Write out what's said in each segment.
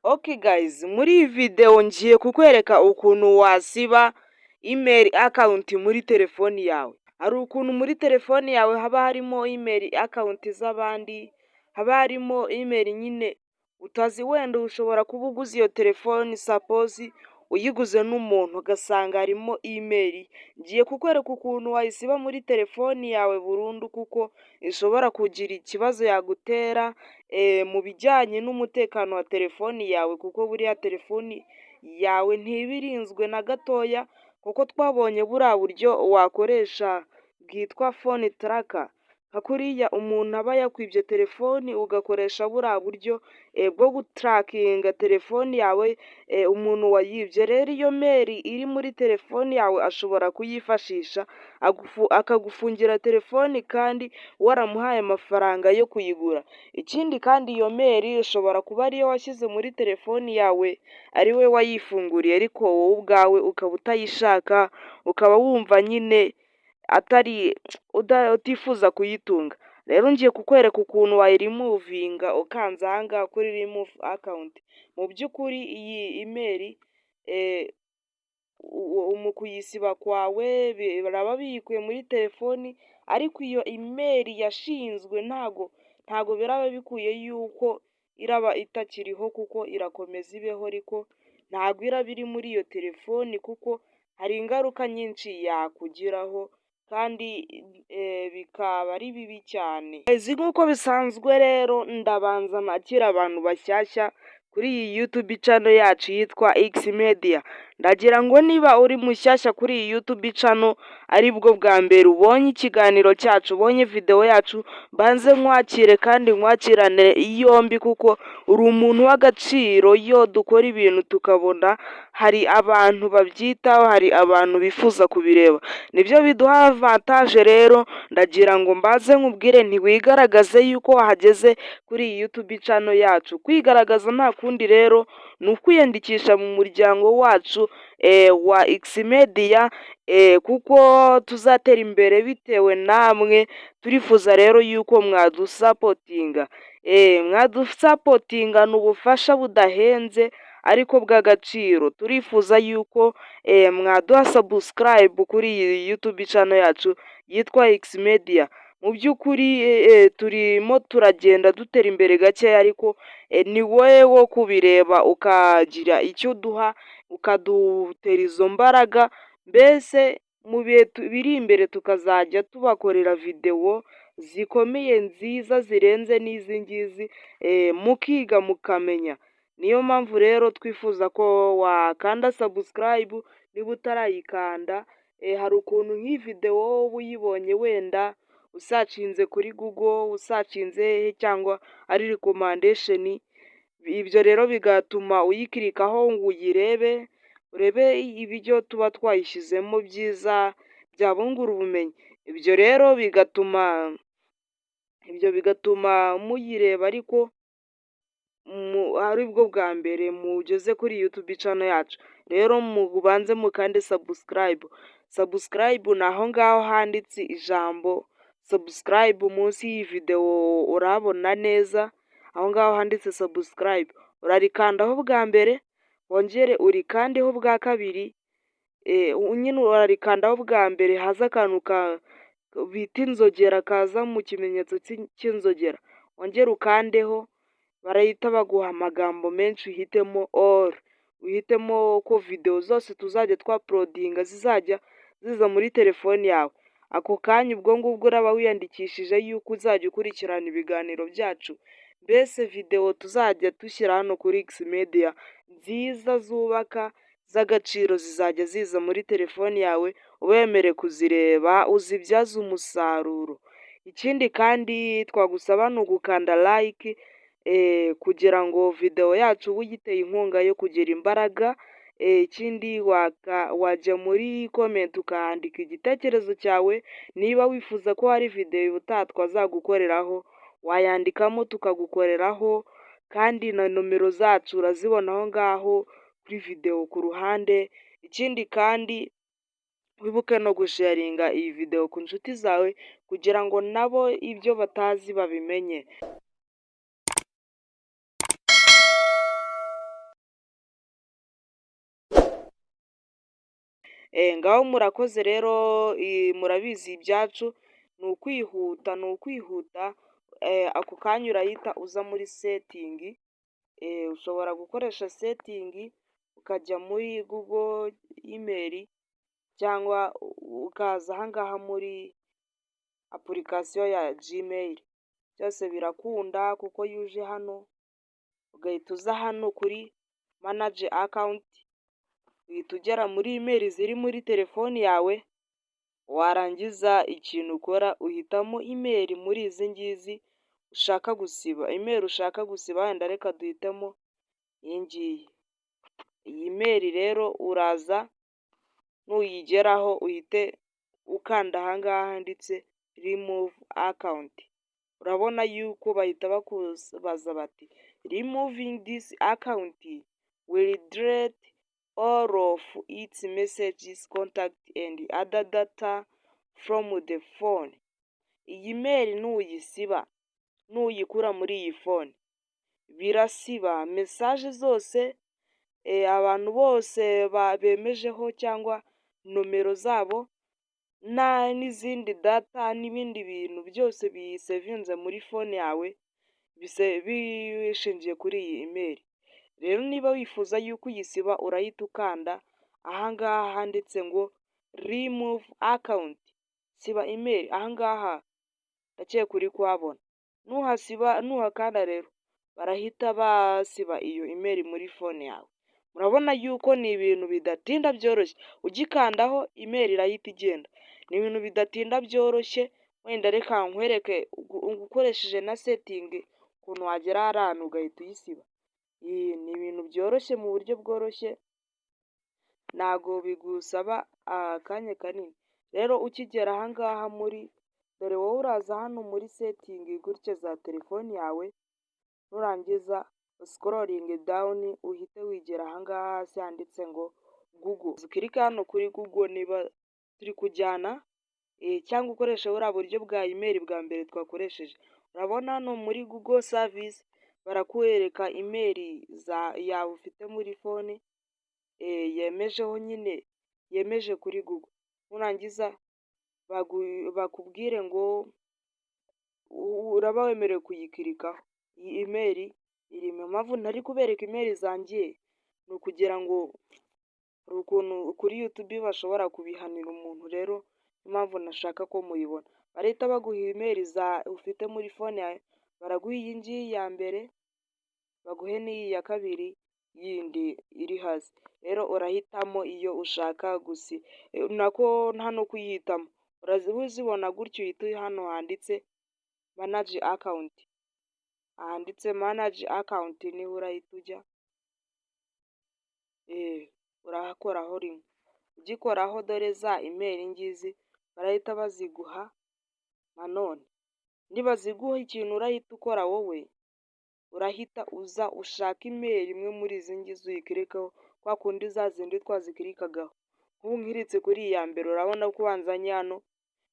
Okay guys, muri iyi video ngiye kukwereka ukuntu wasiba email account muri telefoni yawe. Hari ukuntu muri telefoni yawe haba harimo email account z'abandi, haba harimo email nyine utazi, wenda ushobora kuba uguze iyo telefoni, suppose uyiguze n'umuntu ugasanga harimo email. Ngiye kukwereka ukuntu wayisiba muri telefoni yawe burundu, kuko ishobora kugira ikibazo yagutera mu bijyanye n'umutekano wa telefoni yawe, kuko buriya telefoni yawe ntibirinzwe na gatoya, kuko twabonye buriya buryo wakoresha bwitwa phone tracker. Nka kuriya umuntu aba yakwibye telefoni ugakoresha buriya buryo bwo gutarakinga telefoni yawe umuntu wayibye. Rero iyo mail iri muri telefoni yawe ashobora kuyifashisha akagufungira telefoni kandi waramuhaye amafaranga yo kuyigura. Ikindi kandi iyo mail ishobora kuba ariyo washyize muri telefoni yawe ari we wayifunguriye, ariko wowe ubwawe ukaba utayishaka, ukaba wumva nyine utifuza kuyitunga. Rero ngiye kukwereka ukuntu wayirimuvinga ukanze aha ngaha kuri remove account. Mu by'ukuri iyi email mu kuyisiba kwawe biraba biyikuye muri telefoni, ariko iyo email yashinzwe ntago biraba bikuye yuko iraba itakiriho, kuko irakomeza ibeho, ariko ntago iraba iri muri iyo telefoni, kuko hari ingaruka nyinshi yakugiraho kandi bikaba ari bibi cyane. Nk'uko bisanzwe rero ndabanza nakira abantu bashyashya kuri iyi YouTube channel yacu yitwa X Media. Ndagira ngo niba uri mushyashya kuri iyi YouTube channel, aribwo bwa mbere ubonye ikiganiro cyacu, ubonye video yacu, banze nkwakire kandi nkwakirane yombi, kuko uri umuntu w'agaciro. Iyo dukora ibintu tukabona hari abantu babyitaho, hari abantu bifuza kubireba, nibyo biduha avantage. Rero ndagira ngo mbaze nkubwire, ntiwigaragaze yuko wahageze kuri iyi YouTube channel yacu. Kwigaragaza nta kundi rero ni ukwiyandikisha mu muryango wacu wa X Media, kuko tuzatera imbere bitewe namwe. Turifuza rero yuko mwadusapotinga. Mwadusapotinga ni ubufasha budahenze ariko bw'agaciro. Turifuza yuko mwaduha subscribe kuri iyi YouTube channel yacu yitwa X Media. Mu by'ukuri turimo turagenda dutera imbere gakeya, ariko ni wowe wo kubireba ukagira icyo uduha, ukadutera izo mbaraga. Mbese mu bihe biri imbere tukazajya tubakorera video zikomeye nziza zirenze n'izi ngizi, mukiga mukamenya. Niyo mpamvu rero twifuza ko wakanda subscribe niba utarayikanda. Hari ukuntu nk'iyi video wowe uyibonye wenda usacinze kuri Google, usacinze cyangwa ari recommendation, ibyo rero bigatuma uyikirikaho ngo uyirebe, urebe ibyo tuba twayishyizemo byiza byabungura ubumenyi. Ibyo rero bigatuma muyireba, ariko aribwo bwa mbere mugeze kuri YouTube channel yacu. Rero mubanze mukande subscribe. Subscribe ni aho ngaho handitse ijambo subscribe. Munsi y'iyi video urabona neza aho ngaho handitse subscribe, urarikandaho bwa mbere, wongere urikandeho bwa kabiri, nyine urarikandaho bwa mbere, haza akantu bita inzogera kaza mu kimenyetso cy'inzogera, wongere ukandeho. Barahita baguha amagambo menshi, uhitemo all, uhitemo ko video zose tuzajya twaploadinga zizajya ziza muri telefoni yawe. Ako kanya ubwo ngubwo uraba wiyandikishije yuko uzajya ukurikirana ibiganiro byacu. Mbese video tuzajya dushyira hano kuri X Media nziza zubaka z'agaciro zizajya ziza muri telefoni yawe, wemere kuzireba uzibyaze umusaruro. Ikindi kandi twagusaba ni ugukanda like kugira ngo video yacu uyiteye inkunga yo kugira imbaraga. Ikindi wajya muri comment ukahandika igitekerezo cyawe. Niba wifuza ko hari video ubutaha twazagukoreraho, wayandikamo tukagukoreraho, kandi na nomero zacu urazibona aho ngaho kuri video ku ruhande. Ikindi kandi wibuke no gusharinga iyi video ku nshuti zawe, kugira ngo nabo ibyo batazi babimenye. Ngaho murakoze rero, murabizi ibyacu ni ukwihuta, ako kanya urahita uza muri setingi, ushobora gukoresha setingi ukajya muri Google email cyangwa ukaza aha ngaha muri apurikasiyo ya Gmail, byose birakunda kuko iyo uje hano ugahita uza hano kuri manage account, uhita ugera muri email ziri muri telefoni yawe, warangiza ikintu ukora uhitamo email muri izi ngizi ushaka gusiba, email ushaka gusiba, wenda reka duhitemo iyi ngiyi. Iyi email rero uraza nuyigeraho uhite ukanda aha ngaha handitse remove account, urabona yuko bahita bakubaza bati removing this account will delete all of its messages, contact and other data from the phone. Iyi mail nuyisiba, nuyikura muri iyi phone, birasiba message zose, abantu bose bemejeho cyangwa nomero zabo n'izindi data n'ibindi bintu byose bisevinze muri phone yawe bishingiye kuri iyi email. Rero niba wifuza yuko uyisiba urahita ukanda aha ngaha handitse ngo remove account, siba email, aha ngaha ndakeka uri kuhabona, nuhakanda rero barahita basiba iyo email muri phone yawe. Murabona yuko ni ibintu bidatinda byoroshye, ugikandaho email irahita igenda, ni ibintu bidatinda byoroshye. Wenda reka nkwereke ukoresheje na setingi ukuntu wagera hariya hantu ugahita uyisiba. Ni ibintu byoroshye mu buryo bworoshye, ntago bigusaba akanya kanini. Rero ukigera aha ngaha dore wowe uraza hano muri setingi gutya za telefoni yawe, nurangiza sikororingi dawuni uhite wigera aha ngaha hasi handitse ngo Google, ukirika hano kuri Google niba turi kujyana, cyangwa ukoresha buriya buryo bwa email bwa mbere twakoresheje. Urabona hano muri Google service barakwereka email yawe ufite muri phone, yemejeho nyine, yemeje kuri Google. Nurangiza bakubwire ngo uraba wemerewe kuyikirikaho. Iyi email iri mu mpamvu ntari kubereka email zanjye, ni ukugira ngo hari ukuntu kuri YouTube bashobora kubihanira umuntu, rero impamvu nashaka ko muyibona. Barahita baguha email ufite muri phone yawe, baraguha iyi ngiyi ya mbere, baguhe n'iyi ya kabiri yindi iri hasi. Rero urahitamo iyo ushaka hano kuyihitamo urazibona gutyo, uhita hano handitse manage account, ahanditse manage account niho urahita ujya, urahakoraho rimwe. Ugikoraho dore za email ngizi barahita baziguha nanone. Nibaziguha ikintu urahita ukora wowe, urahita uza ushaka email imwe muri izi ngizi uyikirikaho, kwa kundi za zindi twazikirikagaho. Nk'ubu nkiritse kuri iyi ya mbere, urabona ko wanzanye hano,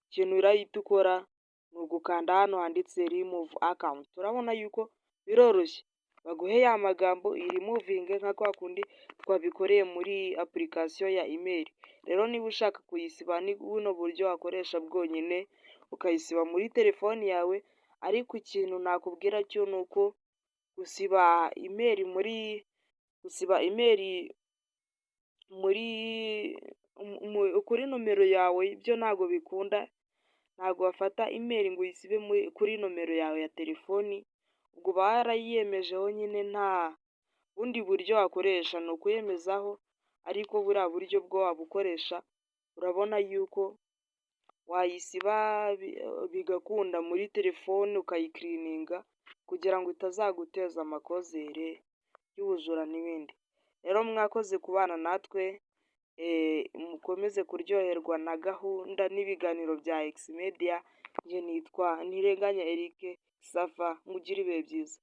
ikintu urahita ukora ni ugukanda hano handitse remove account. Urabona yuko biroroshye, baguhe ya magambo irimuvinge nka kwa kundi twabikoreye muri apurikasiyo ya email. Rero niba ushaka kuyisiba ni buno buryo wakoresha bwonyine, ukayisiba muri telefoni yawe. Ariko ikintu nakubwira cyo ni uko gusiba email kuri nomero yawe ibyo ntago bikunda, ntago wafata email ngo uyisibe kuri nomero yawe ya telefoni, ubwo uba warayiyemejeho nyine, nta bundi buryo wakoresha, ni ukuyemezaho. Ariko buriya buryo bwo wabukoresha, urabona yuko wayisiba bigakunda muri telefoni, ukayikirininga kugira ngo itazaguteza amakozere y'ubujura n'ibindi. Rero mwakoze kubana natwe, mukomeze kuryoherwa na gahunda n'ibiganiro bya X Media. Njye nitwa Ntirenganya Eric Safa, mugire ibihe byiza.